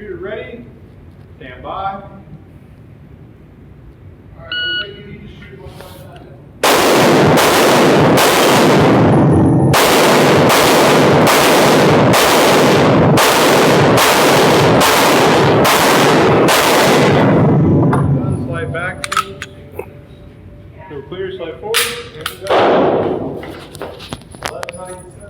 Shooter ready. Stand by. Alright, looks like you need to shoot one more time. Done. Slide back. So clear, slide forward. Here we go. 1197.